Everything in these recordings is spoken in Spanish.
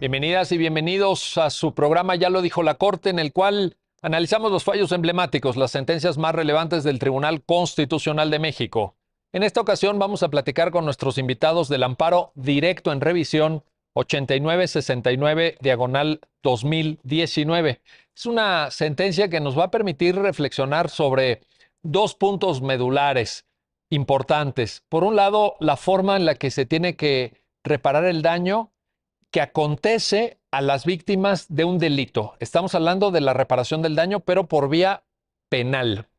Bienvenidas y bienvenidos a su programa Ya lo dijo la Corte, en el cual analizamos los fallos emblemáticos, las sentencias más relevantes del Tribunal Constitucional de México. En esta ocasión vamos a platicar con nuestros invitados del amparo directo en revisión 8969/2019. Es una sentencia que nos va a permitir reflexionar sobre dos puntos medulares importantes. Por un lado, la forma en la que se tiene que reparar el daño que acontece a las víctimas de un delito. Estamos hablando de la reparación del daño, pero por vía penal,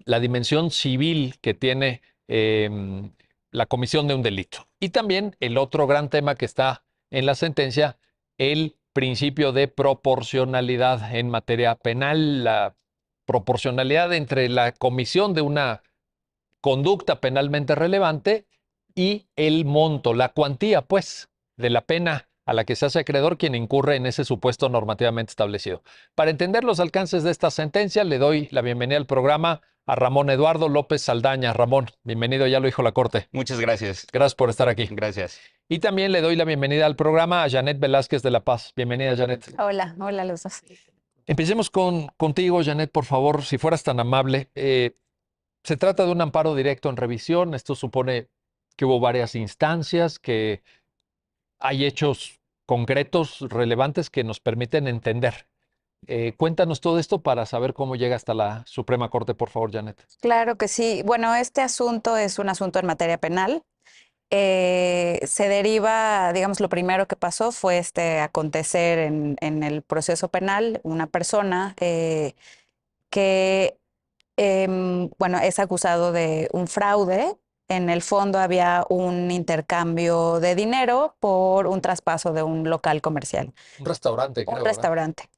la dimensión civil que tiene la comisión de un delito. Y también el otro gran tema que está en la sentencia, el principio de proporcionalidad en materia penal, la proporcionalidad entre la comisión de una conducta penalmente relevante y el monto, la cuantía, pues, de la pena a la que se hace acreedor quien incurre en ese supuesto normativamente establecido. Para entender los alcances de esta sentencia, le doy la bienvenida al programa a Ramón Eduardo López Saldaña. Ramón, bienvenido, ya lo dijo la Corte. Muchas gracias. Gracias por estar aquí. Gracias. Y también le doy la bienvenida al programa a Janet Velázquez de La Paz. Bienvenida, Janet. Hola, hola los dos. Empecemos contigo, Janet, por favor, si fueras tan amable. Se trata de un amparo directo en revisión. Esto supone que hubo varias instancias, que hay hechos concretos, relevantes, que nos permiten entender. Cuéntanos todo esto para saber cómo llega hasta la Suprema Corte, por favor, Janet. Claro que sí. Bueno, este asunto es un asunto en materia penal. Se deriva, digamos, lo primero que pasó fue este acontecer en el proceso penal, una persona que, bueno, es acusado de un fraude. En el fondo había un intercambio de dinero por un traspaso de un local comercial. Un restaurante, creo, Un ¿verdad? restaurante.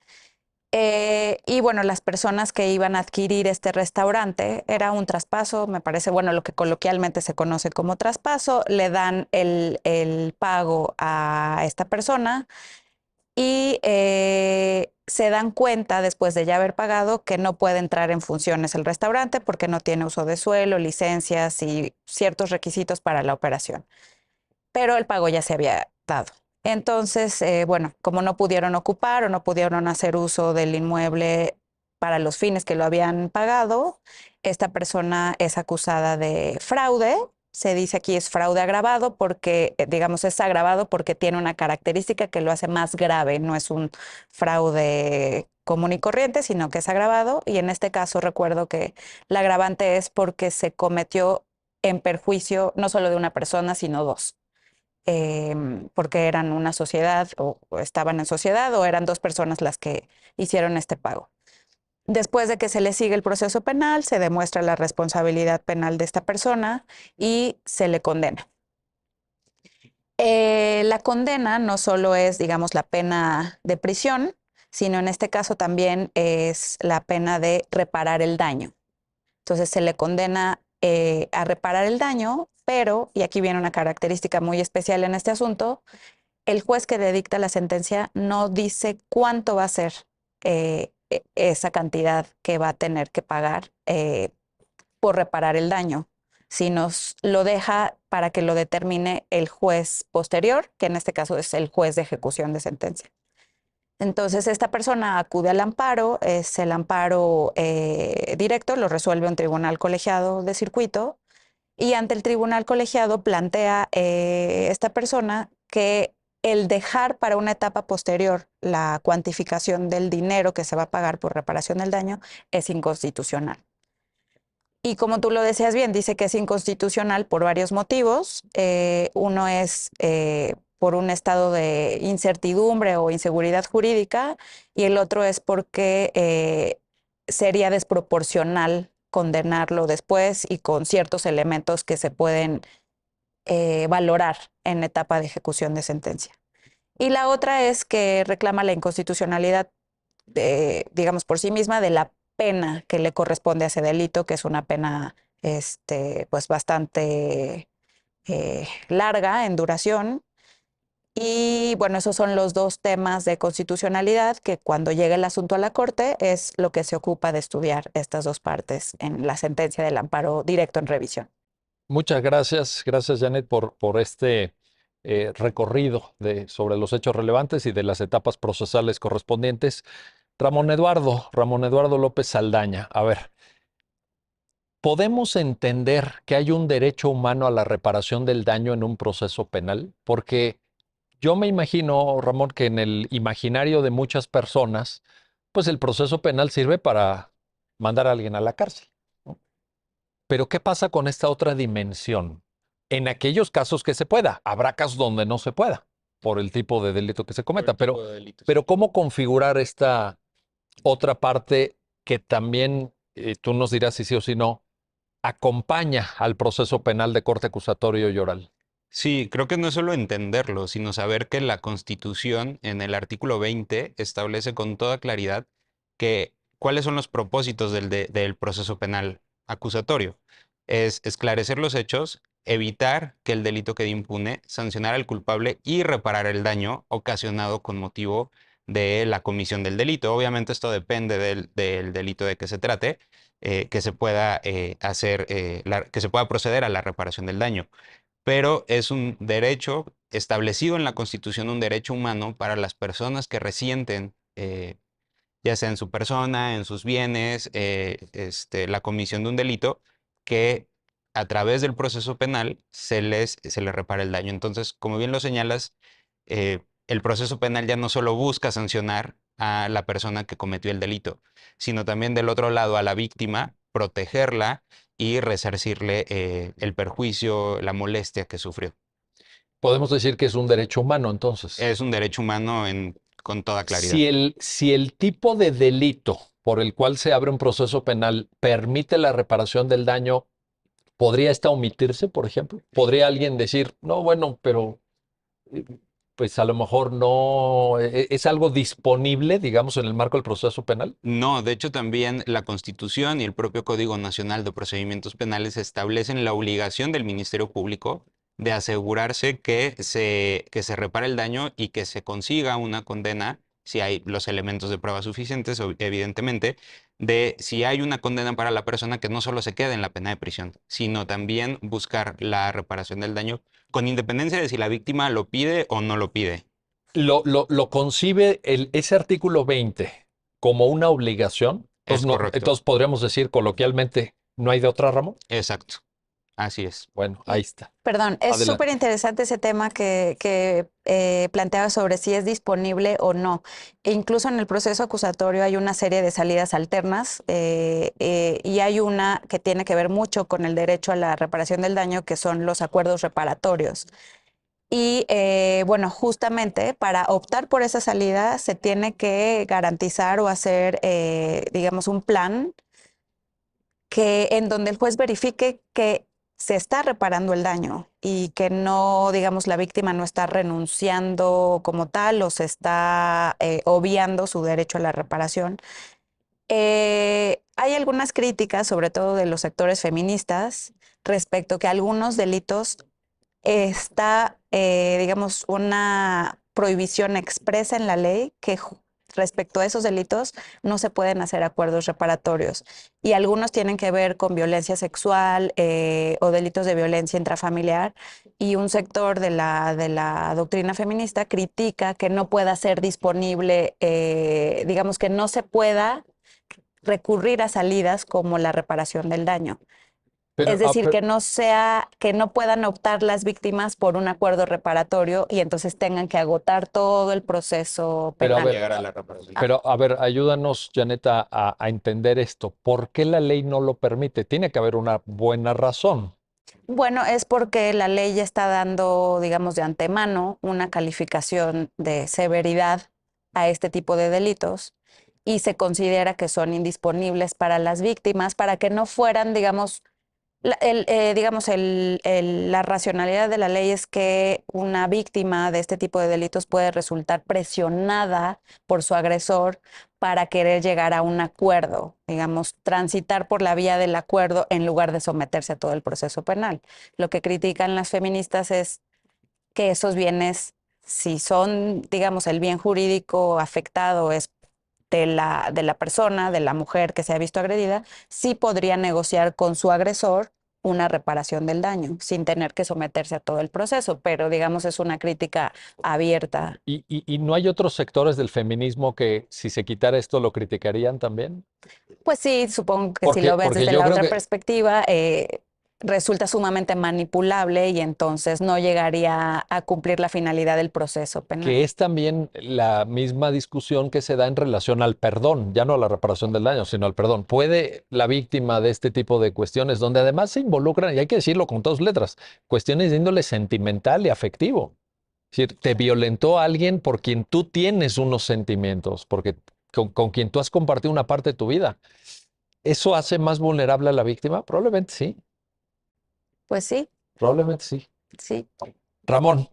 Y bueno, las personas que iban a adquirir este restaurante era un traspaso, me parece, bueno, lo que coloquialmente se conoce como traspaso, le dan el pago a esta persona y se dan cuenta después de ya haber pagado que no puede entrar en funciones el restaurante porque no tiene uso de suelo, licencias y ciertos requisitos para la operación. Pero el pago ya se había dado. Entonces, bueno, como no pudieron ocupar o no pudieron hacer uso del inmueble para los fines que lo habían pagado, esta persona es acusada de fraude. Se dice aquí es fraude agravado porque, digamos, es agravado porque tiene una característica que lo hace más grave. No es un fraude común y corriente, sino que es agravado. Y en este caso recuerdo que la agravante es porque se cometió en perjuicio no solo de una persona, sino dos. Porque eran una sociedad o estaban en sociedad o eran dos personas las que hicieron este pago. Después de que se le sigue el proceso penal, se demuestra la responsabilidad penal de esta persona y se le condena. La condena no solo es, digamos, la pena de prisión, sino en este caso también es la pena de reparar el daño. Entonces se le condena a reparar el daño, pero, y aquí viene una característica muy especial en este asunto, el juez que dicta la sentencia no dice cuánto va a ser esa cantidad que va a tener que pagar por reparar el daño, sino lo deja para que lo determine el juez posterior, que en este caso es el juez de ejecución de sentencia. Entonces, esta persona acude al amparo, es el amparo directo, lo resuelve un tribunal colegiado de circuito, y ante el tribunal colegiado plantea esta persona que el dejar para una etapa posterior la cuantificación del dinero que se va a pagar por reparación del daño es inconstitucional. Y como tú lo decías bien, dice que es inconstitucional por varios motivos. Uno es por un estado de incertidumbre o inseguridad jurídica, y el otro es porque sería desproporcional condenarlo después y con ciertos elementos que se pueden valorar en etapa de ejecución de sentencia. Y la otra es que reclama la inconstitucionalidad, digamos, por sí misma, de la pena que le corresponde a ese delito, que es una pena pues bastante larga en duración. Y bueno, esos son los dos temas de constitucionalidad que cuando llega el asunto a la Corte es lo que se ocupa de estudiar estas dos partes en la sentencia del amparo directo en revisión. Muchas gracias. Gracias, Janet, por este recorrido sobre los hechos relevantes y de las etapas procesales correspondientes. Ramón Eduardo López Saldaña, a ver, ¿podemos entender que hay un derecho humano a la reparación del daño en un proceso penal? Porque yo me imagino, Ramón, que en el imaginario de muchas personas, pues el proceso penal sirve para mandar a alguien a la cárcel, ¿no? Pero ¿qué pasa con esta otra dimensión? En aquellos casos que se pueda, habrá casos donde no se pueda, por el tipo de delito que se cometa, pero ¿cómo configurar esta otra parte que también, tú nos dirás si sí o si no, acompaña al proceso penal de corte acusatorio y oral? Sí, creo que no es solo entenderlo, sino saber que la Constitución en el artículo 20 establece con toda claridad que cuáles son los propósitos del proceso penal acusatorio. Es esclarecer los hechos, evitar que el delito quede impune, sancionar al culpable y reparar el daño ocasionado con motivo de la comisión del delito. Obviamente esto depende del delito de que se trate, que se pueda que se pueda proceder a la reparación del daño, pero es un derecho establecido en la Constitución, un derecho humano para las personas que resienten, ya sea en su persona, en sus bienes, la comisión de un delito, que a través del proceso penal se les repara el daño. Entonces, como bien lo señalas, el proceso penal ya no solo busca sancionar a la persona que cometió el delito, sino también del otro lado a la víctima, protegerla y resarcirle el perjuicio, la molestia que sufrió. Podemos decir que es un derecho humano, entonces. Es un derecho humano con toda claridad. Si el tipo de delito por el cual se abre un proceso penal permite la reparación del daño, ¿podría esta omitirse, por ejemplo? ¿Podría alguien decir, no, bueno, pero eh, pues a lo mejor no es algo disponible, digamos, en el marco del proceso penal? No, de hecho también la Constitución y el propio Código Nacional de Procedimientos Penales establecen la obligación del Ministerio Público de asegurarse que se repare el daño y que se consiga una condena, si hay los elementos de prueba suficientes, evidentemente, de si hay una condena para la persona, que no solo se quede en la pena de prisión, sino también buscar la reparación del daño con independencia de si la víctima lo pide o no lo pide. ¿Lo concibe ese artículo 20 como una obligación? Entonces, Es no, correcto. entonces podríamos decir coloquialmente, ¿no hay de otra, Ramón? Exacto. Así es. Bueno, ahí está. Perdón, es Adelante. súper interesante ese tema que planteaba sobre si es disponible o no. E incluso en el proceso acusatorio hay una serie de salidas alternas y hay una que tiene que ver mucho con el derecho a la reparación del daño, que son los acuerdos reparatorios. Y bueno, justamente para optar por esa salida se tiene que garantizar o hacer, digamos, un plan en donde el juez verifique que se está reparando el daño y que no, digamos, la víctima no está renunciando como tal o se está obviando su derecho a la reparación. Hay algunas críticas, sobre todo de los sectores feministas, respecto a que algunos delitos está, digamos, una prohibición expresa en la ley que respecto a esos delitos no se pueden hacer acuerdos reparatorios. Y algunos tienen que ver con violencia sexual o delitos de violencia intrafamiliar. Y un sector de la doctrina feminista critica que no pueda ser disponible, digamos, que no se pueda recurrir a salidas como la reparación del daño. Pero, Es decir, que no puedan optar las víctimas por un acuerdo reparatorio y entonces tengan que agotar todo el proceso Pero a penal. ver, Llegar a la reparación. pero a ver, ayúdanos, Janeta, a entender esto. ¿Por qué la ley no lo permite? Tiene que haber una buena razón. Bueno, es porque la ley ya está dando, digamos, de antemano una calificación de severidad a este tipo de delitos y se considera que son indisponibles para las víctimas para que no fueran, digamos, la racionalidad de la ley es que una víctima de este tipo de delitos puede resultar presionada por su agresor para querer llegar a un acuerdo, digamos, transitar por la vía del acuerdo en lugar de someterse a todo el proceso penal. Lo que critican las feministas es que esos bienes, si son, digamos, el bien jurídico afectado es de la persona, de la mujer que se ha visto agredida, sí podría negociar con su agresor una reparación del daño sin tener que someterse a todo el proceso, pero digamos es una crítica abierta. ¿Y no hay otros sectores del feminismo que si se quitara esto lo criticarían también? Pues sí, supongo que si lo ves Porque desde yo la creo otra que perspectiva, resulta sumamente manipulable y entonces no llegaría a cumplir la finalidad del proceso penal. es también la misma discusión que se da en relación al perdón, ya no a la reparación del daño, sino al perdón. ¿Puede la víctima de este tipo de cuestiones, donde además se involucran, y hay que decirlo con todas letras, cuestiones de índole sentimental y afectivo? Es decir, te violentó a alguien por quien tú tienes unos sentimientos, porque con quien tú has compartido una parte de tu vida. ¿Eso hace más vulnerable a la víctima? Probablemente sí, Pues sí, probablemente sí. sí. Ramón,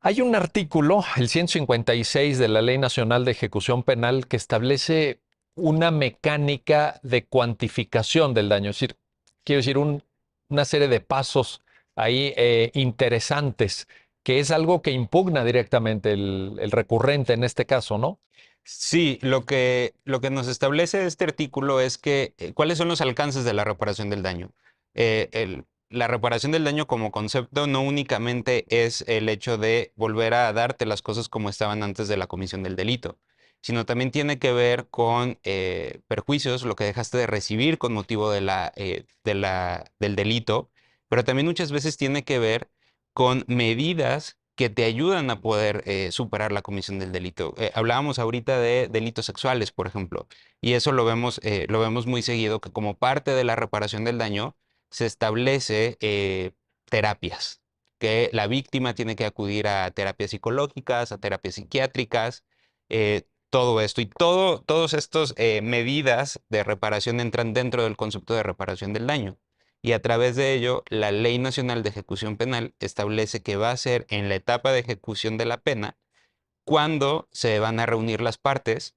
hay un artículo, el 156 de la Ley Nacional de Ejecución Penal, que establece una mecánica de cuantificación del daño. Es decir, quiero decir, una serie de pasos ahí interesantes, que es algo que impugna directamente el recurrente en este caso, ¿no? Sí, lo que nos establece este artículo es que cuáles son los alcances de la reparación del daño. La reparación del daño como concepto no únicamente es el hecho de volver a darte las cosas como estaban antes de la comisión del delito, sino también tiene que ver con perjuicios, lo que dejaste de recibir con motivo del delito, pero también muchas veces tiene que ver con medidas que te ayudan a poder superar la comisión del delito. Hablábamos ahorita de delitos sexuales, por ejemplo, y eso lo vemos muy seguido, que como parte de la reparación del daño se establece terapias, que la víctima tiene que acudir a terapias psicológicas, a terapias psiquiátricas, todo esto y todos estos medidas de reparación entran dentro del concepto de reparación del daño. Y a través de ello, la Ley Nacional de Ejecución Penal establece que va a ser en la etapa de ejecución de la pena cuando se van a reunir las partes,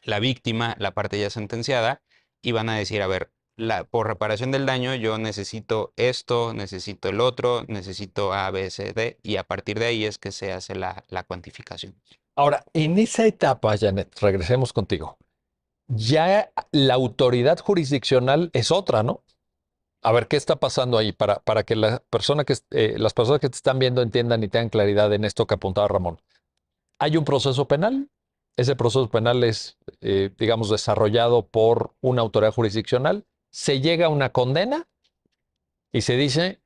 la víctima, la parte ya sentenciada, y van a decir, a ver, por reparación del daño yo necesito esto, necesito el otro, necesito A, B, C, D, y a partir de ahí es que se hace la cuantificación. Ahora, en esa etapa, Janet, regresemos contigo. Ya la autoridad jurisdiccional es otra, ¿no? A ver, ¿qué está pasando ahí para que las personas que te están viendo entiendan y tengan claridad en esto que apuntaba Ramón? Hay un proceso penal. Ese proceso penal es, digamos, desarrollado por una autoridad jurisdiccional. Se llega a una condena y se dice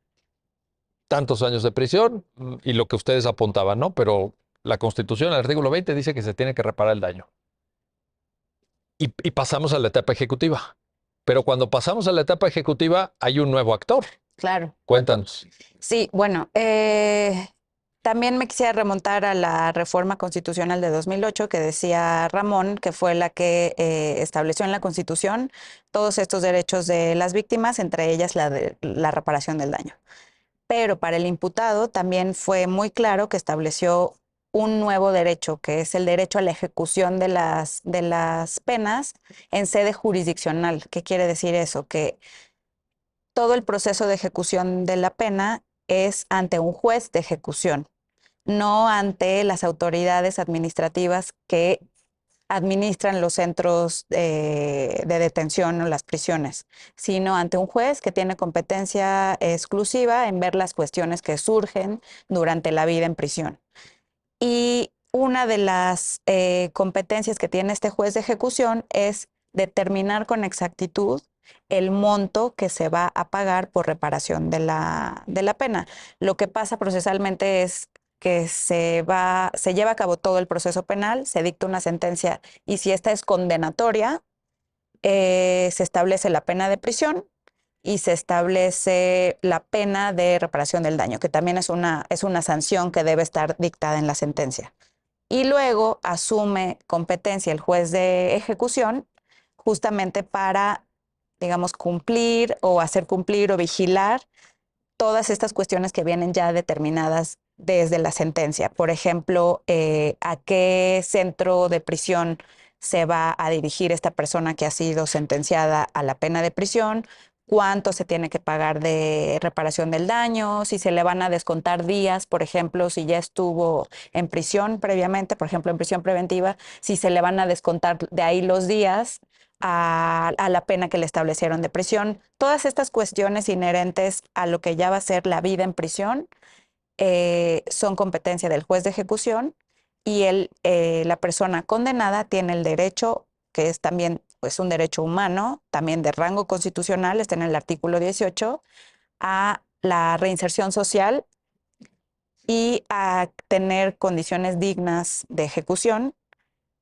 tantos años de prisión y lo que ustedes apuntaban, ¿no? Pero la Constitución, el artículo 20, dice que se tiene que reparar el daño. Y pasamos a la etapa ejecutiva. Pero cuando pasamos a la etapa ejecutiva, hay un nuevo actor. Claro. Cuéntanos. Sí, bueno, también me quisiera remontar a la reforma constitucional de 2008 que decía Ramón, que fue la que estableció en la Constitución todos estos derechos de las víctimas, entre ellas la reparación del daño. Pero para el imputado también fue muy claro que estableció un nuevo derecho, que es el derecho a la ejecución de las penas en sede jurisdiccional. ¿Qué quiere decir eso? Que todo el proceso de ejecución de la pena es ante un juez de ejecución, no ante las autoridades administrativas que administran los centros de detención o las prisiones, sino ante un juez que tiene competencia exclusiva en ver las cuestiones que surgen durante la vida en prisión. Y una de las competencias que tiene este juez de ejecución es determinar con exactitud el monto que se va a pagar por reparación de la pena. Lo que pasa procesalmente es que se lleva a cabo todo el proceso penal, se dicta una sentencia y si esta es condenatoria, se establece la pena de prisión y se establece la pena de reparación del daño, que también es una sanción que debe estar dictada en la sentencia. Y luego asume competencia el juez de ejecución justamente para, digamos, cumplir o hacer cumplir o vigilar todas estas cuestiones que vienen ya determinadas desde la sentencia. Por ejemplo, a qué centro de prisión se va a dirigir esta persona que ha sido sentenciada a la pena de prisión, cuánto se tiene que pagar de reparación del daño, si se le van a descontar días, por ejemplo, si ya estuvo en prisión previamente, por ejemplo, en prisión preventiva, si se le van a descontar de ahí los días a la pena que le establecieron de prisión. Todas estas cuestiones inherentes a lo que ya va a ser la vida en prisión son competencia del juez de ejecución y la persona condenada tiene el derecho, que es también pues, un derecho humano, también de rango constitucional, está en el artículo 18, a la reinserción social y a tener condiciones dignas de ejecución,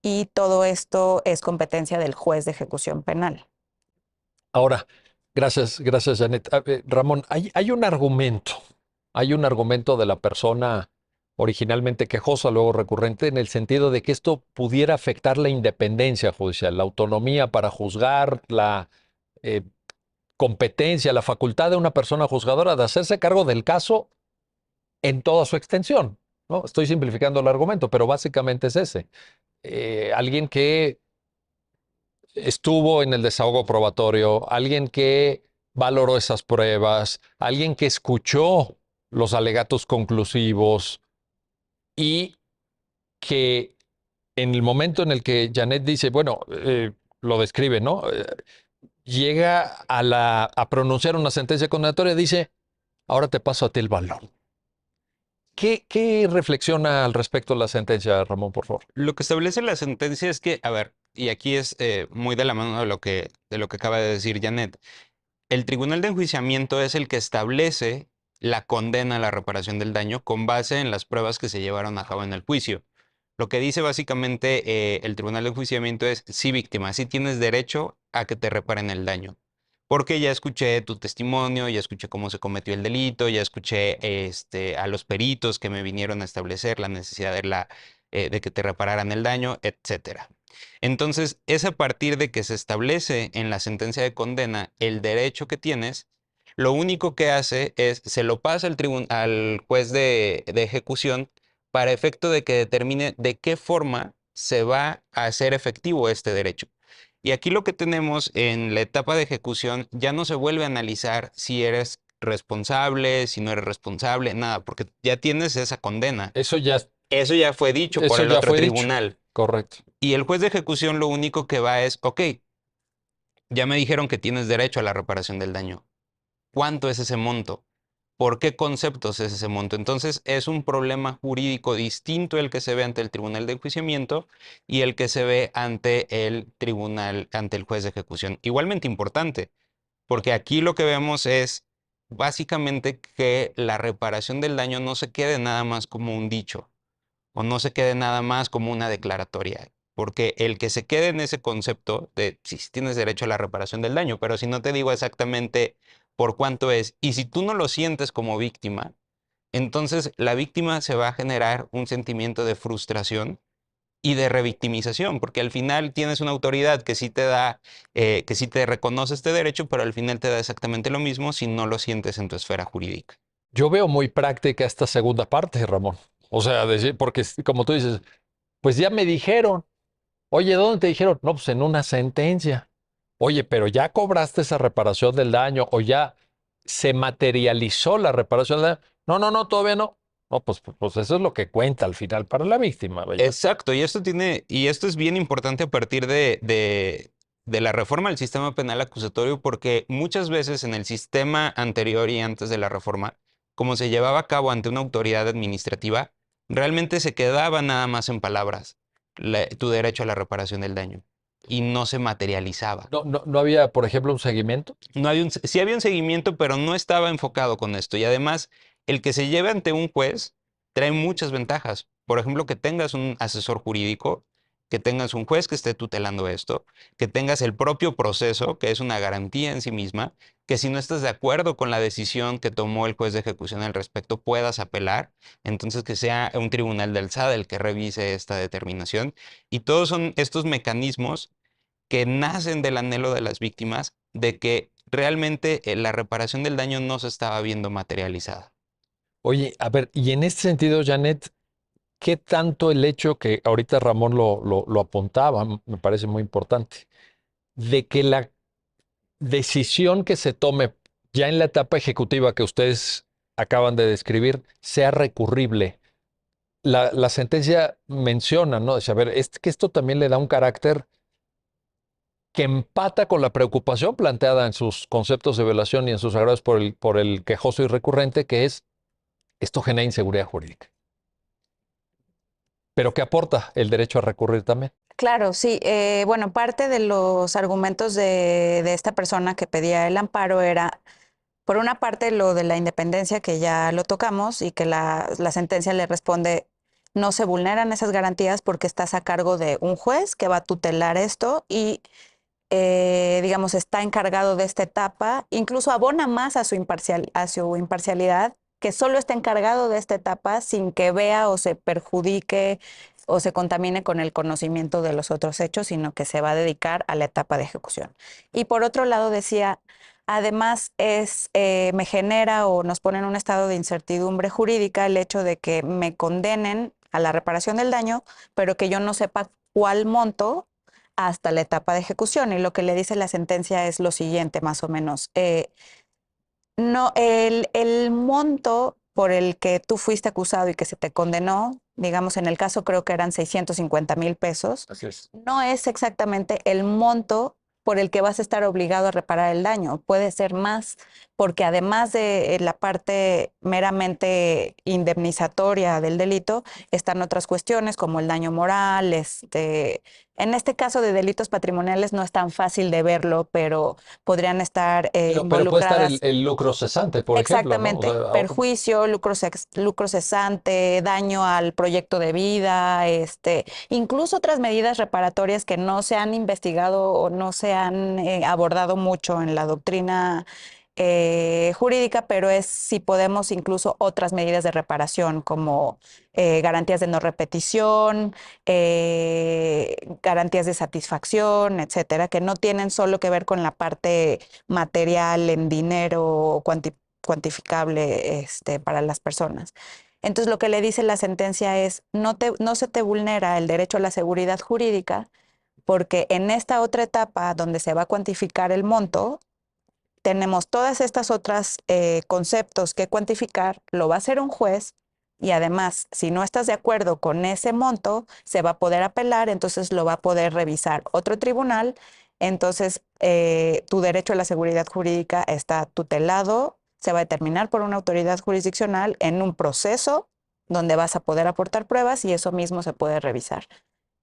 y todo esto es competencia del juez de ejecución penal. Ahora, gracias, Janet. Ramón, hay un argumento de la persona originalmente quejosa, luego recurrente, en el sentido de que esto pudiera afectar la independencia judicial, la autonomía para juzgar, la eh, competencia, la facultad de una persona juzgadora de hacerse cargo del caso en toda su extensión, ¿no? Estoy simplificando el argumento, pero básicamente es ese. Alguien que estuvo en el desahogo probatorio, alguien que valoró esas pruebas, alguien que escuchó los alegatos conclusivos y que en el momento en el que Janet dice, bueno, lo describe, ¿no? Llega a pronunciar una sentencia condenatoria, dice, ahora te paso a ti el balón. ¿Qué reflexiona al respecto la sentencia, Ramón, por favor? Lo que establece la sentencia es que, a ver, y aquí es muy de la mano de lo que acaba de decir Janet, el tribunal de enjuiciamiento es el que establece la condena a la reparación del daño con base en las pruebas que se llevaron a cabo en el juicio. Lo que dice básicamente el tribunal de enjuiciamiento es, sí, víctima, sí tienes derecho a que te reparen el daño. Porque ya escuché tu testimonio, ya escuché cómo se cometió el delito, ya escuché a los peritos que me vinieron a establecer la necesidad de que te repararan el daño, etcétera. Entonces, es a partir de que se establece en la sentencia de condena el derecho que tienes, lo único que hace es, se lo pasa al juez de ejecución para efecto de que determine de qué forma se va a hacer efectivo este derecho. Y aquí lo que tenemos en la etapa de ejecución ya no se vuelve a analizar si eres responsable, si no eres responsable, nada, porque ya tienes esa condena. Eso Eso ya fue dicho por el ya otro fue dicho. tribunal. Correcto. Y el juez de ejecución lo único que va es, ok, ya me dijeron que tienes derecho a la reparación del daño. ¿Cuánto es ese monto? ¿Por qué conceptos es ese monto? Entonces es un problema jurídico distinto el que se ve ante el tribunal de enjuiciamiento y el que se ve ante el tribunal, ante el juez de ejecución. Igualmente importante, porque aquí lo que vemos es básicamente que la reparación del daño no se quede nada más como un dicho o no se quede nada más como una declaratoria. Porque el que se quede en ese concepto de si tienes derecho a la reparación del daño, pero si no te digo exactamente por cuánto es, y si tú no lo sientes como víctima, entonces la víctima se va a generar un sentimiento de frustración y de revictimización, porque al final tienes una autoridad que sí te da, que sí te reconoce este derecho, pero al final te da exactamente lo mismo si no lo sientes en tu esfera jurídica. Yo veo muy práctica esta segunda parte, Ramón. O sea, porque como tú dices, pues ya me dijeron, oye, ¿dónde te dijeron? No, pues en una sentencia. Oye, pero ya cobraste esa reparación del daño o ya se materializó la reparación del daño. No, no, no, todavía no. No, pues eso es lo que cuenta al final para la víctima. Vaya. Exacto, y esto es bien importante a partir de la reforma del sistema penal acusatorio, porque muchas veces en el sistema anterior y antes de la reforma, como se llevaba a cabo ante una autoridad administrativa, realmente se quedaba nada más en palabras tu derecho a la reparación del daño y no se materializaba. No había, por ejemplo, un seguimiento. Sí había un seguimiento, pero no estaba enfocado con esto. Y además, el que se lleve ante un juez trae muchas ventajas. Por ejemplo, que tengas un asesor jurídico, que tengas un juez que esté tutelando esto, que tengas el propio proceso, que es una garantía en sí misma, que si no estás de acuerdo con la decisión que tomó el juez de ejecución al respecto, puedas apelar. Entonces, que sea un tribunal de alzada el que revise esta determinación. Y todos son estos mecanismos que nacen del anhelo de las víctimas de que realmente la reparación del daño no se estaba viendo materializada. Oye, a ver, y en este sentido, Janet, ¿qué tanto el hecho que ahorita Ramón lo apuntaba, me parece muy importante, de que decisión que se tome ya en la etapa ejecutiva que ustedes acaban de describir sea recurrible. La sentencia menciona, ¿no? Dice, a ver, es que esto también le da un carácter que empata con la preocupación planteada en sus conceptos de violación y en sus agravios por el quejoso y recurrente, que es esto genera inseguridad jurídica. Pero ¿qué aporta el derecho a recurrir también? Claro, sí. Bueno, parte de los argumentos de esta persona que pedía el amparo era, por una parte, lo de la independencia, que ya lo tocamos, y que la sentencia le responde, no se vulneran esas garantías porque estás a cargo de un juez que va a tutelar esto y, digamos, está encargado de esta etapa, incluso abona más a su imparcialidad, que solo está encargado de esta etapa sin que vea o se perjudique o se contamine con el conocimiento de los otros hechos, sino que se va a dedicar a la etapa de ejecución. Y por otro lado decía, además me genera o nos pone en un estado de incertidumbre jurídica el hecho de que me condenen a la reparación del daño, pero que yo no sepa cuál monto hasta la etapa de ejecución. Y lo que le dice la sentencia es lo siguiente, más o menos. No, el monto por el que tú fuiste acusado y que se te condenó, digamos, en el caso creo que eran 650,000 pesos, Así es. no es exactamente el monto por el que vas a estar obligado a reparar el daño. Puede ser más, porque además de la parte meramente indemnizatoria del delito, están otras cuestiones como el daño moral. En este caso de delitos patrimoniales no es tan fácil de verlo, pero podrían estar Pero puede estar involucradas. el lucro cesante, por ejemplo, ¿no? O Exactamente, sea, perjuicio, lucro cesante, daño al proyecto de vida, incluso otras medidas reparatorias que no se han investigado o no se han abordado mucho en la doctrina jurídica, pero es si podemos incluso otras medidas de reparación como garantías de no repetición, garantías de satisfacción, etcétera, que no tienen solo que ver con la parte material en dinero cuantificable para las personas. Entonces, lo que le dice la sentencia es, no se te vulnera el derecho a la seguridad jurídica, porque en esta otra etapa donde se va a cuantificar el monto, tenemos todas estas otras conceptos que cuantificar, lo va a hacer un juez y además, si no estás de acuerdo con ese monto, se va a poder apelar, entonces lo va a poder revisar otro tribunal. Entonces, tu derecho a la seguridad jurídica está tutelado, se va a determinar por una autoridad jurisdiccional en un proceso donde vas a poder aportar pruebas y eso mismo se puede revisar.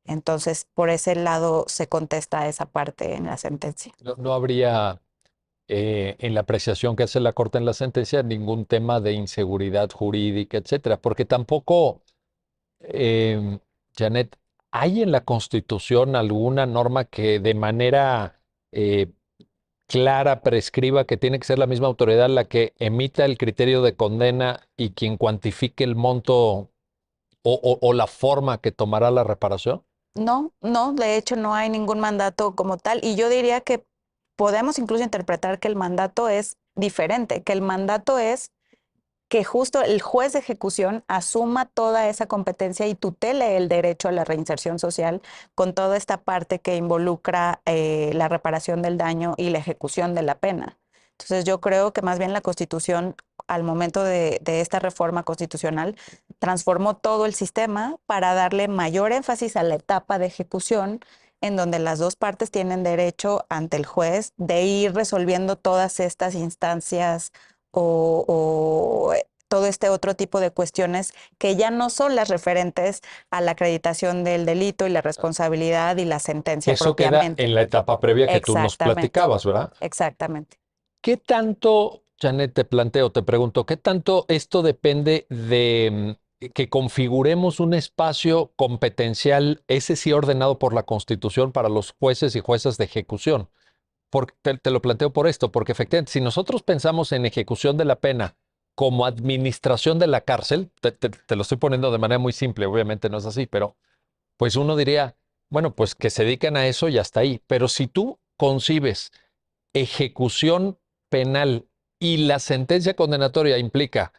Entonces, por ese lado se contesta esa parte en la sentencia. no habría en la apreciación que hace la Corte en la sentencia ningún tema de inseguridad jurídica, etcétera, porque tampoco, eh, Janet, ¿hay en la Constitución alguna norma que de manera clara prescriba que tiene que ser la misma autoridad la que emita el criterio de condena y quien cuantifique el monto o la forma que tomará la reparación? No, no, de hecho no hay ningún mandato como tal y yo diría que podemos incluso interpretar que el mandato es diferente, que el mandato es que justo el juez de ejecución asuma toda esa competencia y tutele el derecho a la reinserción social con toda esta parte que involucra la reparación del daño y la ejecución de la pena. Entonces yo creo que más bien la Constitución, al momento de esta reforma constitucional, transformó todo el sistema para darle mayor énfasis a la etapa de ejecución, en donde las dos partes tienen derecho ante el juez de ir resolviendo todas estas instancias o todo este otro tipo de cuestiones que ya no son las referentes a la acreditación del delito y la responsabilidad y la sentencia Eso queda propiamente. en la etapa previa que tú nos Exactamente, platicabas, ¿verdad? exactamente. ¿Qué tanto, Janet, te pregunto, qué tanto esto depende de que configuremos un espacio competencial, ese sí ordenado por la Constitución para los jueces y juezas de ejecución? Te lo planteo por esto, porque efectivamente, si nosotros pensamos en ejecución de la pena como administración de la cárcel, te lo estoy poniendo de manera muy simple, obviamente no es así, pero pues uno diría, bueno, pues que se dedican a eso y hasta ahí. Pero si tú concibes ejecución penal y la sentencia condenatoria implica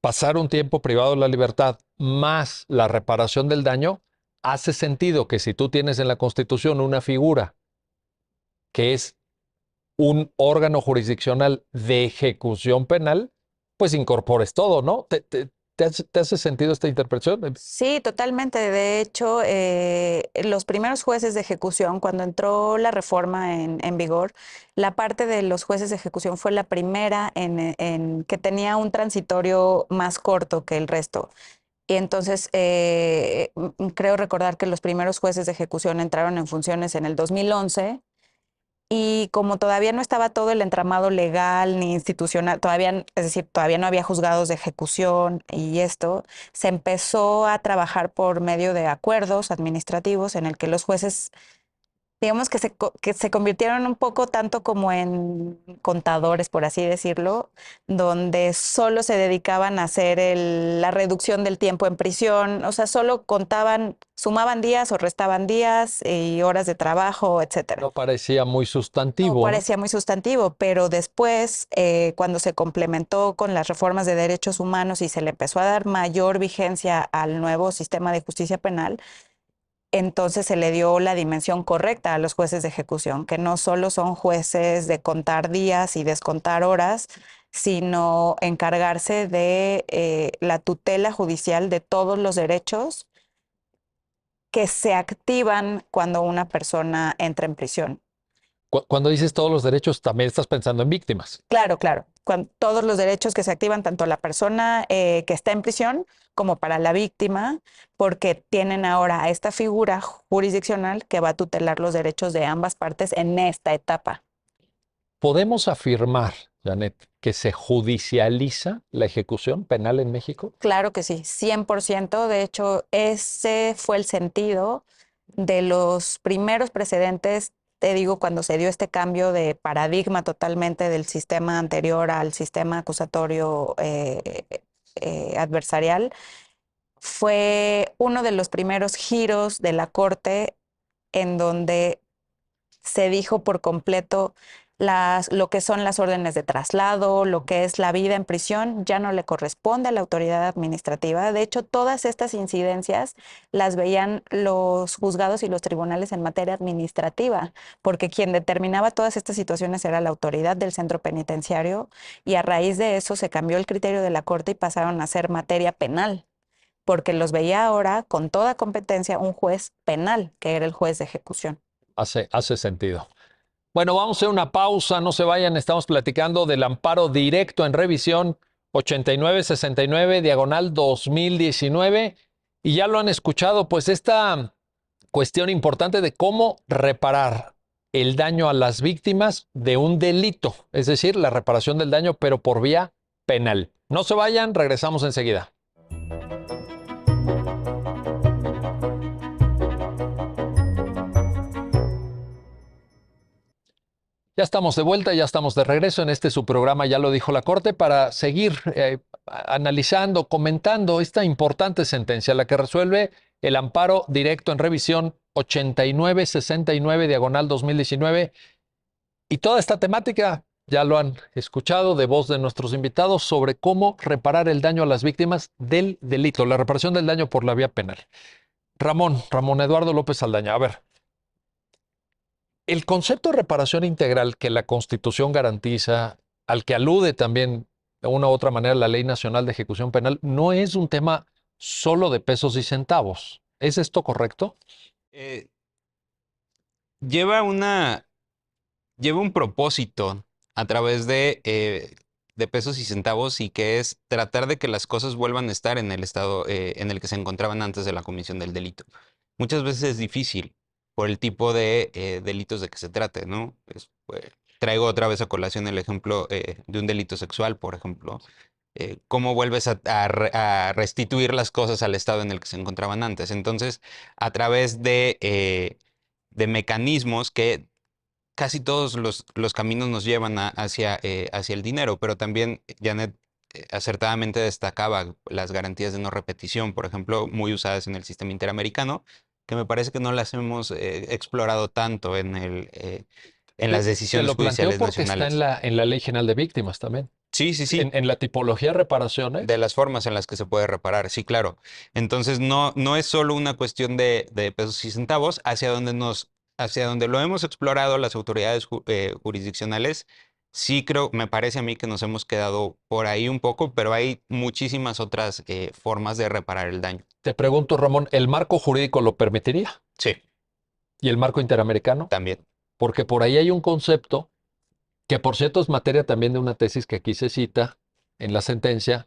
pasar un tiempo privado de la libertad más la reparación del daño, hace sentido que si tú tienes en la Constitución una figura que es un órgano jurisdiccional de ejecución penal, pues incorpores todo, ¿no? ¿Te hace sentido esta interpretación? Sí, totalmente. De hecho, los primeros jueces de ejecución, cuando entró la reforma en vigor, la parte de los jueces de ejecución fue la primera en que tenía un transitorio más corto que el resto. Y entonces creo recordar que los primeros jueces de ejecución entraron en funciones en el 2011 y como todavía no estaba todo el entramado legal ni institucional, todavía, es decir, todavía no había juzgados de ejecución y esto, se empezó a trabajar por medio de acuerdos administrativos en el que los jueces, digamos que se convirtieron un poco tanto como en contadores, por así decirlo, donde solo se dedicaban a hacer la reducción del tiempo en prisión, o sea, solo contaban, sumaban días o restaban días y horas de trabajo, etcétera. No parecía muy No sustantivo, ¿no? parecía muy sustantivo, pero después, cuando se complementó con las reformas de derechos humanos y se le empezó a dar mayor vigencia al nuevo sistema de justicia penal, entonces se le dio la dimensión correcta a los jueces de ejecución, que no solo son jueces de contar días y descontar horas, sino encargarse de la tutela judicial de todos los derechos que se activan cuando una persona entra en prisión. Cuando dices todos los derechos, también estás pensando en víctimas. Claro, claro. Todos los derechos que se activan, tanto la persona que está en prisión como para la víctima, porque tienen ahora a esta figura jurisdiccional que va a tutelar los derechos de ambas partes en esta etapa. ¿Podemos afirmar, Janet, que se judicializa la ejecución penal en México? Claro que sí, 100%. De hecho, ese fue el sentido de los primeros precedentes, te digo, cuando se dio este cambio de paradigma totalmente del sistema anterior al sistema acusatorio adversarial. Fue uno de los primeros giros de la Corte en donde se dijo por completo lo que son las órdenes de traslado, lo que es la vida en prisión, ya no le corresponde a la autoridad administrativa. De hecho, todas estas incidencias las veían los juzgados y los tribunales en materia administrativa, porque quien determinaba todas estas situaciones era la autoridad del centro penitenciario y a raíz de eso se cambió el criterio de la Corte y pasaron a ser materia penal, porque los veía ahora con toda competencia un juez penal, que era el juez de ejecución. Hace sentido. Bueno, vamos a hacer una pausa, no se vayan, estamos platicando del amparo directo en revisión 8969, diagonal 2019, y ya lo han escuchado, pues esta cuestión importante de cómo reparar el daño a las víctimas de un delito, es decir, la reparación del daño, pero por vía penal. No se vayan, regresamos enseguida. Ya estamos de vuelta, ya estamos de regreso en su programa, ya lo dijo la Corte, para seguir analizando, comentando esta importante sentencia, la que resuelve el amparo directo en revisión 8969, diagonal 2019. Y toda esta temática, ya lo han escuchado de voz de nuestros invitados, sobre cómo reparar el daño a las víctimas del delito, la reparación del daño por la vía penal. Ramón Eduardo López Saldaña, a ver. El concepto de reparación integral que la Constitución garantiza, al que alude también de una u otra manera la Ley Nacional de Ejecución Penal, no es un tema solo de pesos y centavos. ¿Es esto correcto? Lleva un propósito a través de pesos y centavos, y que es tratar de que las cosas vuelvan a estar en el estado en el que se encontraban antes de la comisión del delito. Muchas veces es difícil por el tipo de delitos de que se trate, ¿no? Traigo otra vez a colación el ejemplo de un delito sexual, por ejemplo. ¿Cómo vuelves a restituir las cosas al estado en el que se encontraban antes? Entonces, a través de mecanismos que casi todos los caminos nos llevan hacia el dinero, pero también Janet acertadamente destacaba las garantías de no repetición, por ejemplo, muy usadas en el sistema interamericano, que me parece que no las hemos explorado tanto en las decisiones judiciales porque nacionales. está en la Ley General de Víctimas también. Sí. En la tipología de reparaciones. De las formas en las que se puede reparar, sí, claro. Entonces, no es solo una cuestión de pesos y centavos hacia donde nos hacia donde lo hemos explorado las autoridades jurisdiccionales, sí creo, me parece a mí que nos hemos quedado por ahí un poco, pero hay muchísimas otras formas de reparar el daño. Te pregunto, Ramón, ¿el marco jurídico lo permitiría? Sí, ¿Y el marco interamericano? también. Porque por ahí hay un concepto que, por cierto, es materia también de una tesis que aquí se cita en la sentencia,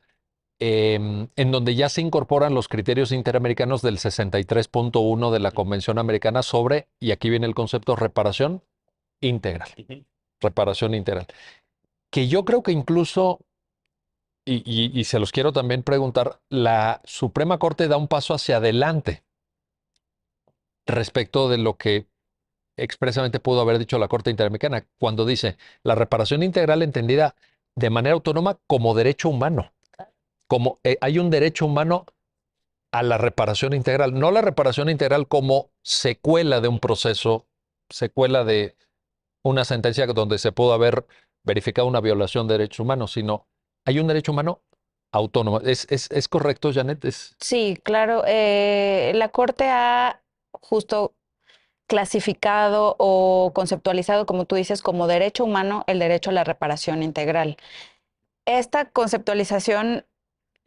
en donde ya se incorporan los criterios interamericanos del 63.1 de la Convención Americana sobre, y aquí viene el concepto, reparación integral. Reparación integral. Que yo creo que incluso, y se los quiero también preguntar, la Suprema Corte da un paso hacia adelante respecto de lo que expresamente pudo haber dicho la Corte Interamericana cuando dice la reparación integral entendida de manera autónoma como derecho humano, como hay un derecho humano a la reparación integral, no la reparación integral como secuela de un proceso, secuela de una sentencia donde se pudo haber verificado una violación de derechos humanos, sino hay un derecho humano autónomo. ¿Es correcto, Janet? Sí, claro. La Corte ha justo clasificado o conceptualizado, como tú dices, como derecho humano el derecho a la reparación integral. Esta conceptualización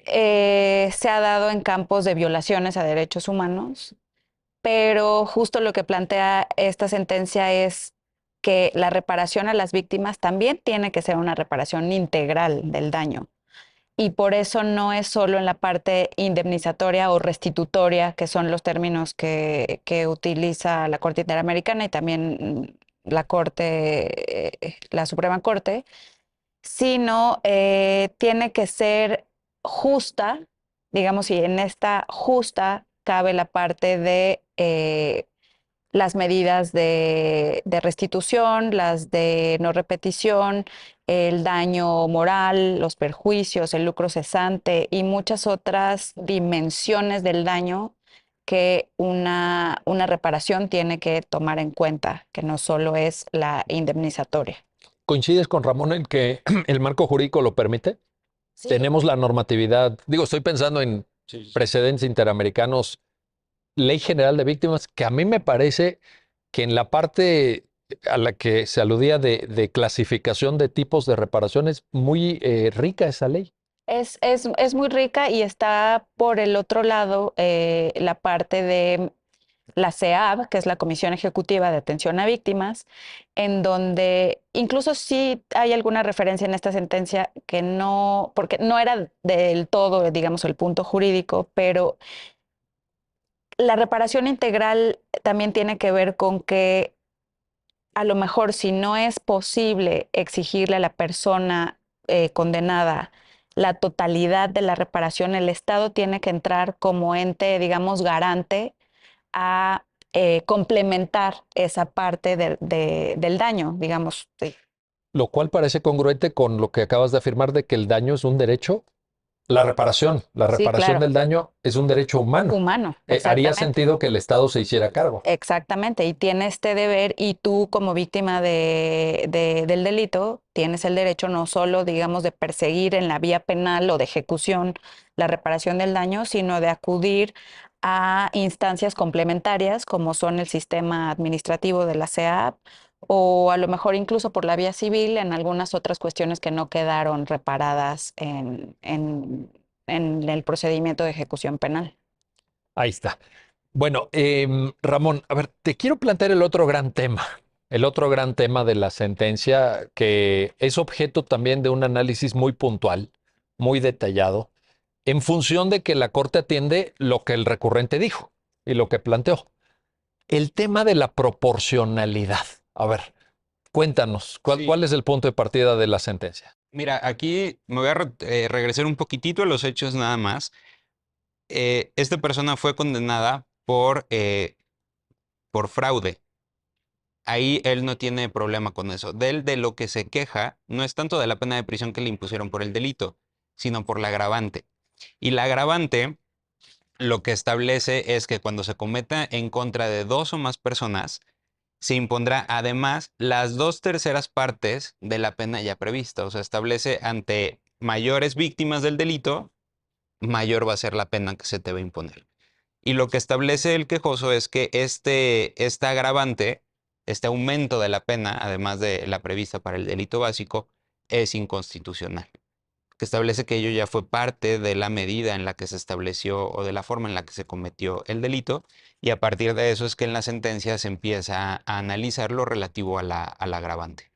se ha dado en campos de violaciones a derechos humanos, pero justo lo que plantea esta sentencia es que la reparación a las víctimas también tiene que ser una reparación integral del daño. Y por eso no es solo en la parte indemnizatoria o restitutoria, que son los términos que utiliza la Corte Interamericana y también la Corte, la Suprema Corte, sino tiene que ser justa, digamos, y en esta justa cabe la parte de las medidas de restitución, las de no repetición, el daño moral, los perjuicios, el lucro cesante y muchas otras dimensiones del daño que una reparación tiene que tomar en cuenta, que no solo es la indemnizatoria. ¿Coincides con Ramón en que el marco jurídico lo permite? Sí. Tenemos la normatividad, digo, estoy pensando en precedentes interamericanos, Ley General de Víctimas, que a mí me parece que en la parte a la que se aludía de clasificación de tipos de reparaciones, muy rica esa ley. Es muy rica y está por el otro lado la parte de la CEAV, que es la Comisión Ejecutiva de Atención a Víctimas, en donde incluso sí hay alguna referencia en esta sentencia que no, porque no era del todo, digamos, el punto jurídico, pero la reparación integral también tiene que ver con que a lo mejor si no es posible exigirle a la persona condenada la totalidad de la reparación, el Estado tiene que entrar como ente, digamos, garante a complementar esa parte del daño, digamos. Sí. Lo cual parece congruente con lo que acabas de afirmar de que el daño es un derecho. La reparación Sí, claro. del daño es un derecho humano. Humano, Haría exactamente. sentido que el Estado se hiciera cargo. Exactamente, y tiene este deber y tú como víctima del delito tienes el derecho no solo, digamos, de perseguir en la vía penal o de ejecución la reparación del daño, sino de acudir a instancias complementarias como son el sistema administrativo de la CEAP o a lo mejor incluso por la vía civil en algunas otras cuestiones que no quedaron reparadas en el procedimiento de ejecución penal. Ahí está. Bueno, Ramón, a ver, te quiero plantear el otro gran tema de la sentencia, que es objeto también de un análisis muy puntual, muy detallado, en función de que la Corte atiende lo que el recurrente dijo y lo que planteó. El tema de la proporcionalidad. A ver, cuéntanos, Sí. ¿cuál es el punto de partida de la sentencia? Mira, aquí me voy a regresar un poquitito a los hechos nada más. Esta persona fue condenada por fraude. Ahí él no tiene problema con eso. De lo que se queja no es tanto de la pena de prisión que le impusieron por el delito, sino por la agravante. Y la agravante lo que establece es que cuando se cometa en contra de dos o más personas, se impondrá además las 2/3 partes de la pena ya prevista. O sea, establece ante mayores víctimas del delito, mayor va a ser la pena que se te va a imponer. Y lo que establece el quejoso es que esta agravante este aumento de la pena, además de la prevista para el delito básico, es inconstitucional, que establece que ello ya fue parte de la medida en la que se estableció o de la forma en la que se cometió el delito, y a partir de eso es que en la sentencia se empieza a analizar lo relativo al agravante.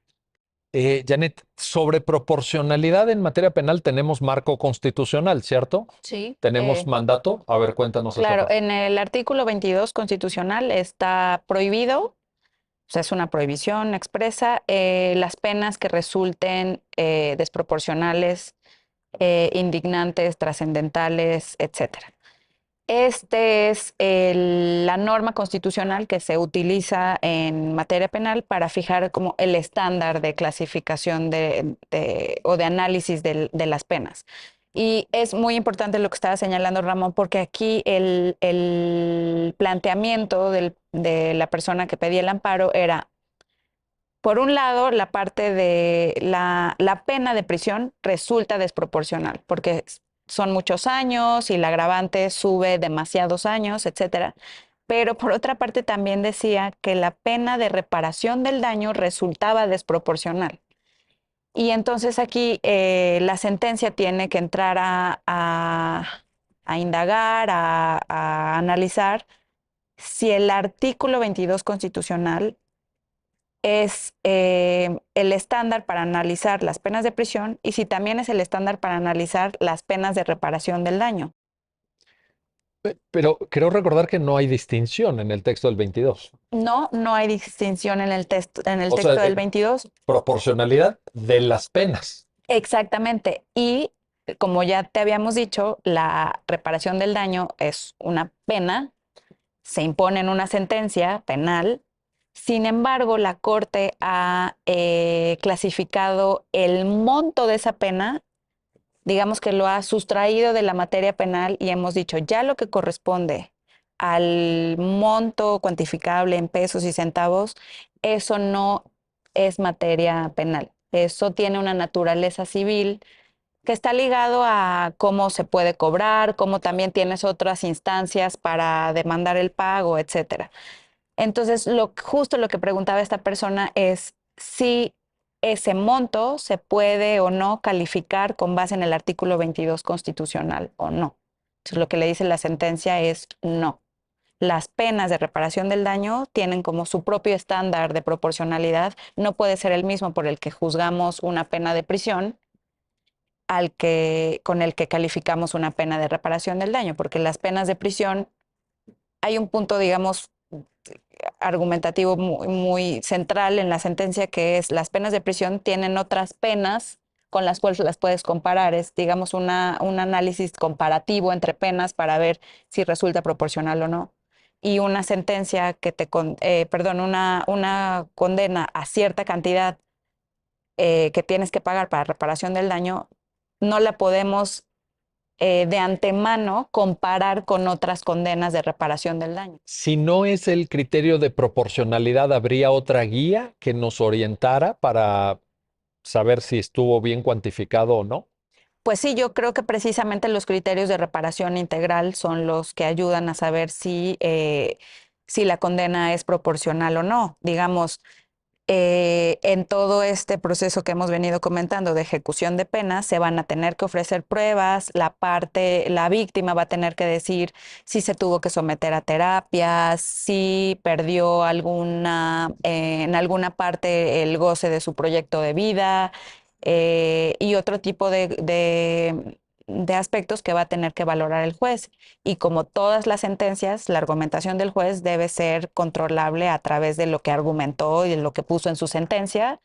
Janet, sobre proporcionalidad en materia penal tenemos marco constitucional, ¿cierto? Sí. ¿Tenemos mandato? A ver, cuéntanos esa Claro, parte. en el artículo 22 constitucional está prohibido, o sea, es una prohibición expresa, las penas que resulten desproporcionales, indignantes, trascendentales, etcétera. Este es la norma constitucional que se utiliza en materia penal para fijar como el estándar de clasificación o de análisis de las penas. Y es muy importante lo que estaba señalando Ramón, porque aquí el planteamiento de la persona que pedía el amparo era, por un lado, la parte de la pena de prisión resulta desproporcional, porque son muchos años y la agravante sube demasiados años, etcétera. Pero por otra parte también decía que la pena de reparación del daño resultaba desproporcional. Y entonces aquí la sentencia tiene que entrar a indagar, a analizar si el artículo 22 constitucional es el estándar para analizar las penas de prisión y si también es el estándar para analizar las penas de reparación del daño. Pero creo recordar que no hay distinción en el texto del 22. No, no hay distinción en el texto, O sea, del 22. proporcionalidad de las penas. Exactamente. Y como ya te habíamos dicho, la reparación del daño es una pena, se impone en una sentencia penal. Sin embargo, la Corte ha clasificado el monto de esa pena, digamos que lo ha sustraído de la materia penal y hemos dicho, ya lo que corresponde al monto cuantificable en pesos y centavos, eso no es materia penal. Eso tiene una naturaleza civil que está ligado a cómo se puede cobrar, cómo también tienes otras instancias para demandar el pago, etcétera. Entonces, justo lo que preguntaba esta persona es si ese monto se puede o no calificar con base en el artículo 22 constitucional o no. Entonces, lo que le dice la sentencia es no. Las penas de reparación del daño tienen como su propio estándar de proporcionalidad. No puede ser el mismo por el que juzgamos una pena de prisión con el que calificamos una pena de reparación del daño, porque las penas de prisión, hay un punto, digamos, argumentativo muy central en la sentencia, que es las penas de prisión tienen otras penas con las cuales las puedes comparar. Es, digamos, un análisis comparativo entre penas para ver si resulta proporcional o no. Y una sentencia que una condena a cierta cantidad que tienes que pagar para reparación del daño, no la podemos de antemano comparar con otras condenas de reparación del daño. Si no es el criterio de proporcionalidad, ¿habría otra guía que nos orientara para saber si estuvo bien cuantificado o no? Pues sí, yo creo que precisamente los criterios de reparación integral son los que ayudan a saber si la condena es proporcional o no. Digamos, en todo este proceso que hemos venido comentando de ejecución de penas, se van a tener que ofrecer pruebas, la víctima va a tener que decir si se tuvo que someter a terapias, si perdió en alguna parte el goce de su proyecto de vida, y otro tipo de aspectos que va a tener que valorar el juez. Y como todas las sentencias, la argumentación del juez debe ser controlable a través de lo que argumentó y de lo que puso en su sentencia.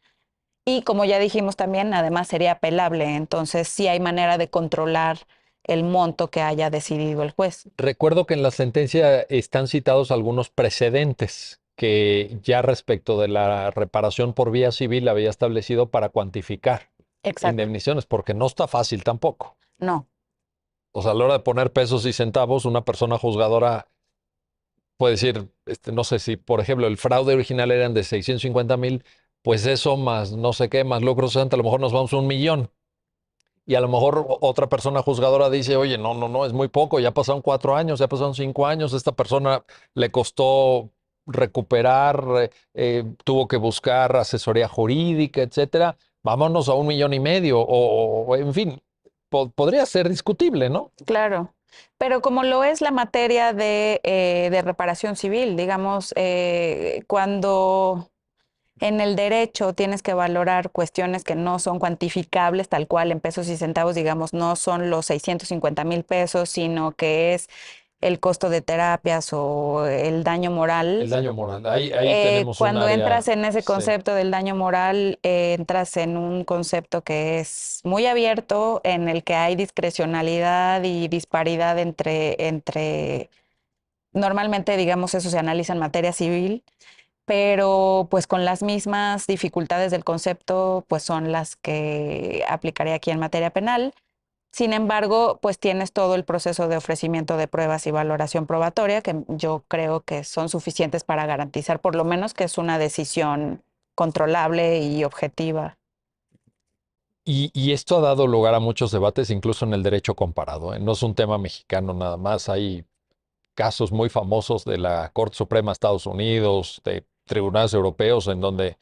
Y como ya dijimos también, además sería apelable. Entonces sí hay manera de controlar el monto que haya decidido el juez. Recuerdo que en la sentencia están citados algunos precedentes que ya respecto de la reparación por vía civil había establecido para cuantificar Exacto. indemnizaciones, porque no está fácil tampoco. No. O sea, a la hora de poner pesos y centavos, una persona juzgadora puede decir, no sé si, por ejemplo, el fraude original eran de 650,000, pues eso más no sé qué, más lucro cesante, a lo mejor nos vamos a 1,000,000. Y a lo mejor otra persona juzgadora dice, oye, no, es muy poco, ya pasaron 4 años, ya pasaron 5 años, esta persona le costó recuperar, tuvo que buscar asesoría jurídica, etcétera. Vámonos a 1,5 millones, en fin, podría ser discutible, ¿no? Claro, pero como lo es la materia de reparación civil, digamos, cuando en el derecho tienes que valorar cuestiones que no son cuantificables tal cual en pesos y centavos, digamos, no son los 650,000 pesos, sino que es el costo de terapias o el daño El moral. daño moral. Ahí tenemos un Cuando entras área. en ese Sí. concepto del daño moral, entras en un concepto que es muy abierto, en el que hay discrecionalidad y disparidad normalmente, digamos, eso se analiza en materia civil, pero pues con las mismas dificultades del concepto, pues son las que aplicaré aquí en materia penal. Sin embargo, pues tienes todo el proceso de ofrecimiento de pruebas y valoración probatoria, que yo creo que son suficientes para garantizar por lo menos que es una decisión controlable y objetiva. Y esto ha dado lugar a muchos debates, incluso en el derecho comparado, ¿eh? No es un tema mexicano nada más. Hay casos muy famosos de la Corte Suprema de Estados Unidos, de tribunales europeos, en donde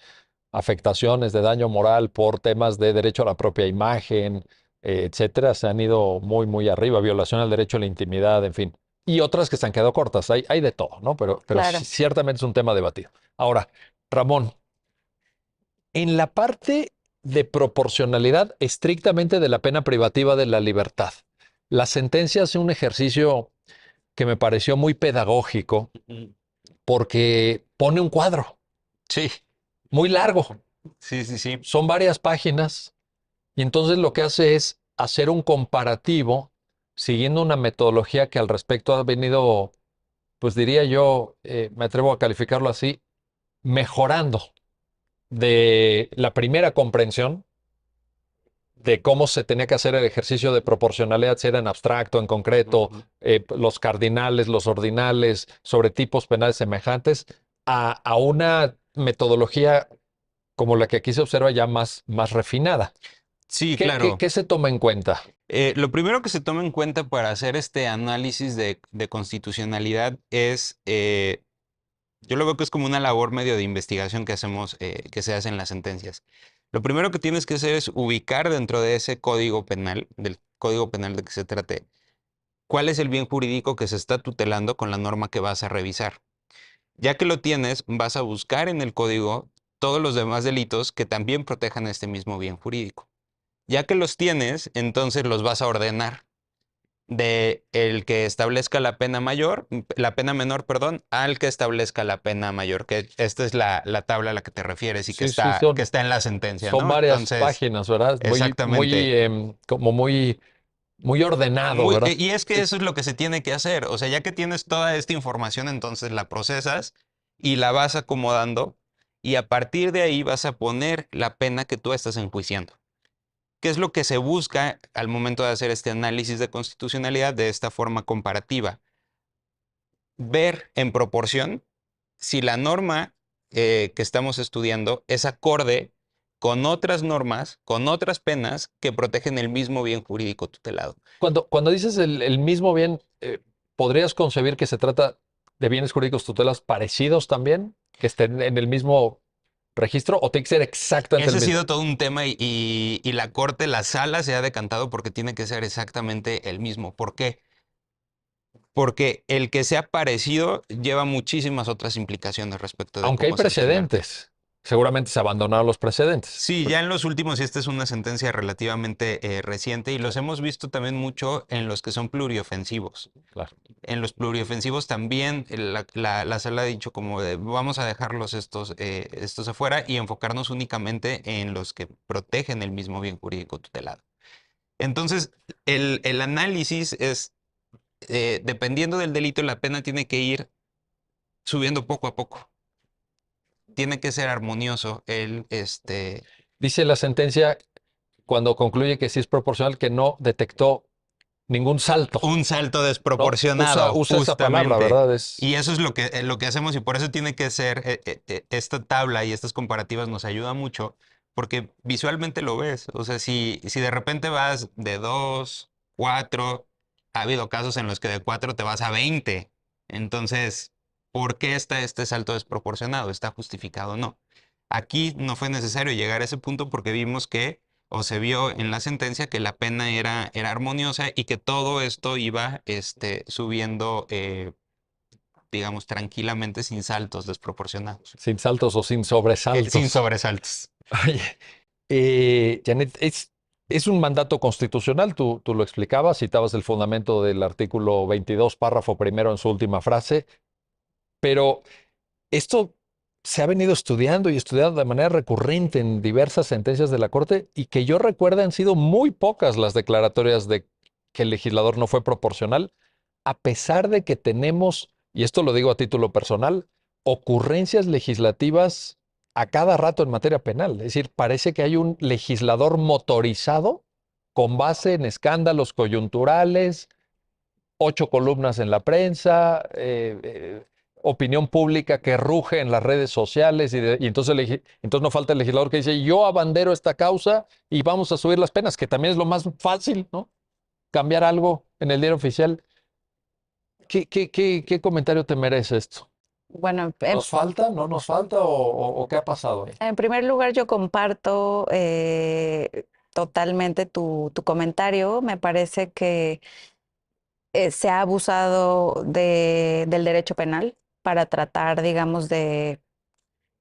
afectaciones de daño moral por temas de derecho a la propia imagen, etcétera, se han ido muy, muy arriba, violación al derecho a la intimidad, en fin. Y otras que se han quedado cortas, hay de todo, ¿no? Pero Claro. ciertamente es un tema debatido. Ahora, Ramón, en la parte de proporcionalidad estrictamente de la pena privativa de la libertad, la sentencia hace un ejercicio que me pareció muy pedagógico porque pone un cuadro Sí, muy largo, sí, sí, sí. son varias páginas. Y entonces lo que hace es hacer un comparativo siguiendo una metodología que al respecto ha venido, pues diría yo, me atrevo a calificarlo así, mejorando de la primera comprensión de cómo se tenía que hacer el ejercicio de proporcionalidad, si era en abstracto, en concreto, los cardinales, los ordinales, sobre tipos penales semejantes, a una metodología como la que aquí se observa ya más refinada. Sí, ¿Qué, qué, claro. qué se toma en cuenta? Lo primero que se toma en cuenta para hacer este análisis de constitucionalidad es, yo lo veo que es como una labor medio de investigación que hacemos, que se hace en las sentencias. Lo primero que tienes que hacer es ubicar dentro de ese código penal, del código penal de que se trate, cuál es el bien jurídico que se está tutelando con la norma que vas a revisar. Ya que lo tienes, vas a buscar en el código todos los demás delitos que también protejan este mismo bien jurídico. Ya que los tienes, entonces los vas a ordenar de el que establezca la pena mayor, la pena menor, perdón, al que establezca la pena mayor, que esta es la tabla a la que te refieres y Sí, sí, que está en la sentencia, son ¿no? varias Entonces, páginas, ¿verdad? exactamente. Como muy ordenado, ¿verdad? Y es que eso es lo que se tiene que hacer. O sea, ya que tienes toda esta información, entonces la procesas y la vas acomodando y a partir de ahí vas a poner la pena que tú estás enjuiciando. ¿Qué es lo que se busca al momento de hacer este análisis de constitucionalidad de esta forma comparativa? Ver en proporción si la norma que estamos estudiando es acorde con otras normas, con otras penas que protegen el mismo bien jurídico tutelado. Cuando dices el mismo bien, ¿podrías concebir que se trata de bienes jurídicos tutelados parecidos también, que estén en el mismo registro, o tiene que ser exactamente el Ese ha mismo? sido todo un tema y la corte, la sala se ha decantado porque tiene que ser exactamente el mismo. ¿Por qué? Porque el que sea parecido lleva muchísimas otras implicaciones respecto de Aunque hay cómo se entiende el tema. precedentes. Seguramente se abandonaron los precedentes. Sí, ya en los últimos, y esta es una sentencia relativamente reciente, y los hemos visto también mucho en los que son pluriofensivos. Claro. En los pluriofensivos también la sala ha dicho como de, vamos a dejarlos estos afuera y enfocarnos únicamente en los que protegen el mismo bien jurídico tutelado. Entonces, el análisis es, dependiendo del delito, la pena tiene que ir subiendo poco a poco. Tiene que ser armonioso Dice la sentencia, cuando concluye que sí es proporcional, que no detectó ningún salto, un salto ¿no? Usa, desproporcionado, usa esa palabra, justamente. ¿verdad? Y eso es lo que hacemos y por eso tiene que ser, esta tabla y estas comparativas nos ayuda mucho porque visualmente lo ves. O sea, si de repente vas de 2, 4, ha habido casos en los que de 4 te vas a 20. Entonces, ¿por qué está este salto desproporcionado? ¿Está justificado o no? Aquí no fue necesario llegar a ese punto porque vimos que, o se vio en la sentencia, que la pena era armoniosa y que todo esto iba subiendo, digamos, tranquilamente sin saltos desproporcionados. Sin saltos o sin sobresaltos. Sin sobresaltos. Oye, Janet, es un mandato constitucional, tú lo explicabas, citabas el fundamento del artículo 22, párrafo primero en su última frase, pero esto se ha venido estudiando y estudiado de manera recurrente en diversas sentencias de la Corte y que yo recuerde han sido muy pocas las declaratorias de que el legislador no fue proporcional, a pesar de que tenemos, y esto lo digo a título personal, ocurrencias legislativas a cada rato en materia penal. Es decir, parece que hay un legislador motorizado con base en escándalos coyunturales, 8 columnas en la prensa, opinión pública que ruge en las redes sociales y entonces, entonces no falta el legislador que dice, yo abandero esta causa y vamos a subir las penas, que también es lo más fácil, ¿no? Cambiar algo en el diario oficial. ¿Qué comentario te merece esto? Bueno, ¿Nos falta? ¿No nos falta? ¿O qué ha pasado ahí? en primer lugar, yo comparto totalmente tu comentario. Me parece que se ha abusado del derecho penal para tratar, digamos, de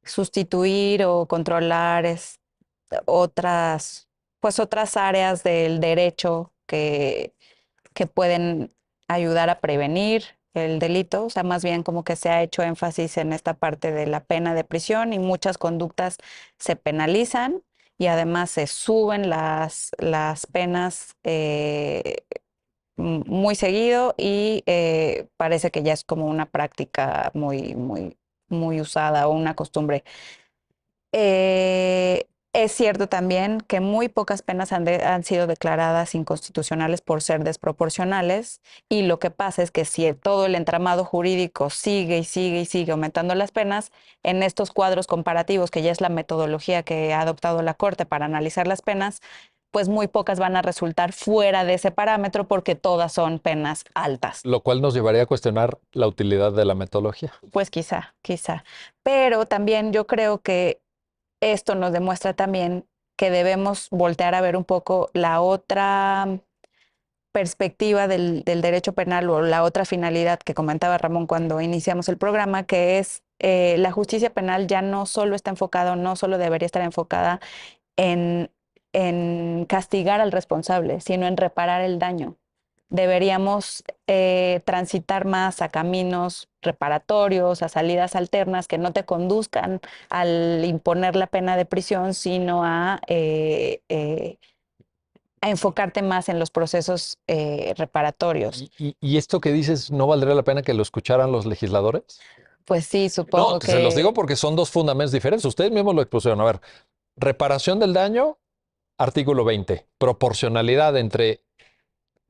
sustituir o controlar otras, pues otras áreas del derecho que pueden ayudar a prevenir el delito. O sea, más bien como que se ha hecho énfasis en esta parte de la pena de prisión y muchas conductas se penalizan y además se suben las penas muy seguido y parece que ya es como una práctica muy usada o una costumbre. Es cierto también que muy pocas penas han sido declaradas inconstitucionales por ser desproporcionales y lo que pasa es que si todo el entramado jurídico sigue y sigue y sigue aumentando las penas, en estos cuadros comparativos, que ya es la metodología que ha adoptado la Corte para analizar las penas, pues muy pocas van a resultar fuera de ese parámetro porque todas son penas altas. Lo cual nos llevaría a cuestionar la utilidad de la metodología. Pues quizá. Pero también yo creo que esto nos demuestra también que debemos voltear a ver un poco la otra perspectiva del derecho penal o la otra finalidad que comentaba Ramón cuando iniciamos el programa, que es la justicia penal ya no solo está enfocada, no solo debería estar enfocada en, en castigar al responsable, sino en reparar el daño. Deberíamos transitar más a caminos reparatorios, a salidas alternas que no te conduzcan al imponer la pena de prisión, sino a enfocarte más en los procesos reparatorios. ¿Y esto que dices, no valdría la pena que lo escucharan los legisladores? Pues sí, No, supongo se los digo que porque son dos fundamentos diferentes. Ustedes mismos lo expusieron. A ver, reparación del daño, artículo 20. Proporcionalidad entre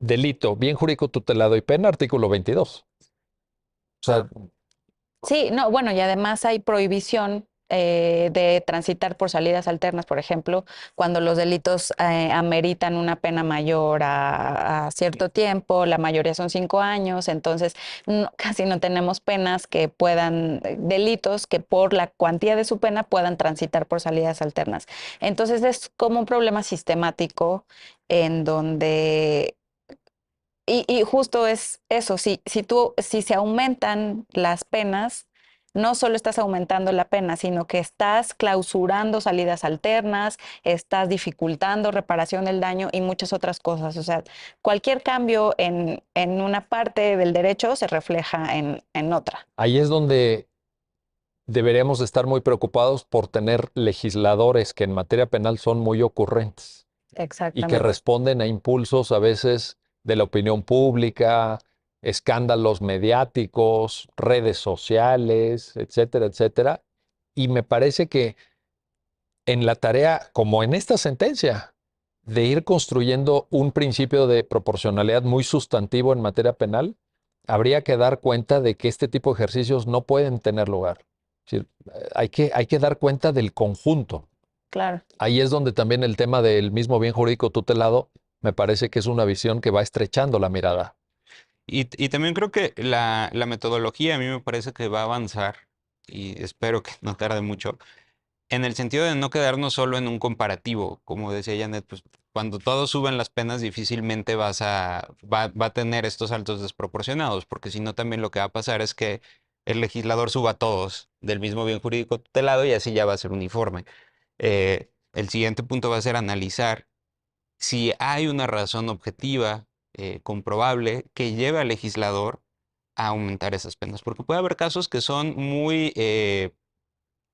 delito, bien jurídico tutelado y pena, artículo 22. O sea, sí, no, bueno, y además hay prohibición de transitar por salidas alternas, por ejemplo, cuando los delitos ameritan una pena mayor a cierto tiempo, la mayoría son 5 años, entonces casi no tenemos penas que puedan, delitos que por la cuantía de su pena puedan transitar por salidas alternas. Entonces es como un problema sistemático en donde y justo es eso, si se aumentan las penas, no solo estás aumentando la pena, sino que estás clausurando salidas alternas, estás dificultando reparación del daño y muchas otras cosas. O sea, cualquier cambio en una parte del derecho se refleja en otra. ahí es donde deberíamos estar muy preocupados por tener legisladores que en materia penal son muy ocurrentes y que Exactamente. responden a impulsos a veces de la opinión pública, escándalos mediáticos, redes sociales, etcétera, etcétera. Y me parece que en la tarea, como en esta sentencia, de ir construyendo un principio de proporcionalidad muy sustantivo en materia penal, habría que dar cuenta de que este tipo de ejercicios no pueden tener lugar. Es decir, hay que dar cuenta del conjunto. Claro. Ahí es donde también el tema del mismo bien jurídico tutelado me parece que es una visión que va estrechando la mirada. Y también creo que la metodología a mí me parece que va a avanzar, y espero que no tarde mucho, en el sentido de no quedarnos solo en un comparativo. Como decía Janet, pues cuando todos suben las penas difícilmente va a tener estos saltos desproporcionados, porque si no también lo que va a pasar es que el legislador suba a todos del mismo bien jurídico tutelado y así ya va a ser uniforme. El siguiente punto va a ser analizar si hay una razón objetiva, comprobable, que lleve al legislador a aumentar esas penas, porque puede haber casos que son muy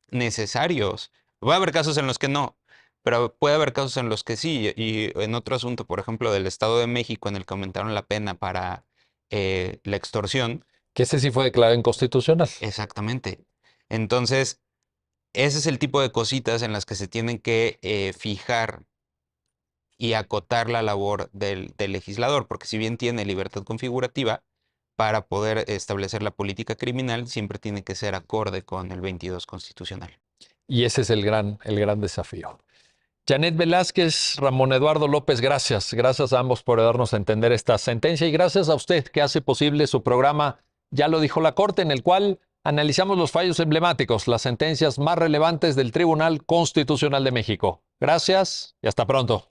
necesarios. Puede haber casos en los que no, pero puede haber casos en los que sí. Y en otro asunto, por ejemplo, del Estado de México, en el que aumentaron la pena para la extorsión, Que ese sí fue declarado inconstitucional. exactamente. Entonces, ese es el tipo de cositas en las que se tienen que fijar y acotar la labor del legislador, porque si bien tiene libertad configurativa, para poder establecer la política criminal siempre tiene que ser acorde con el 22 constitucional. Y ese es el gran desafío. Janet Velázquez, Ramón Eduardo López, gracias. Gracias a ambos por darnos a entender esta sentencia y gracias a usted que hace posible su programa Ya lo dijo la Corte, en el cual analizamos los fallos emblemáticos, las sentencias más relevantes del Tribunal Constitucional de México. Gracias y hasta pronto.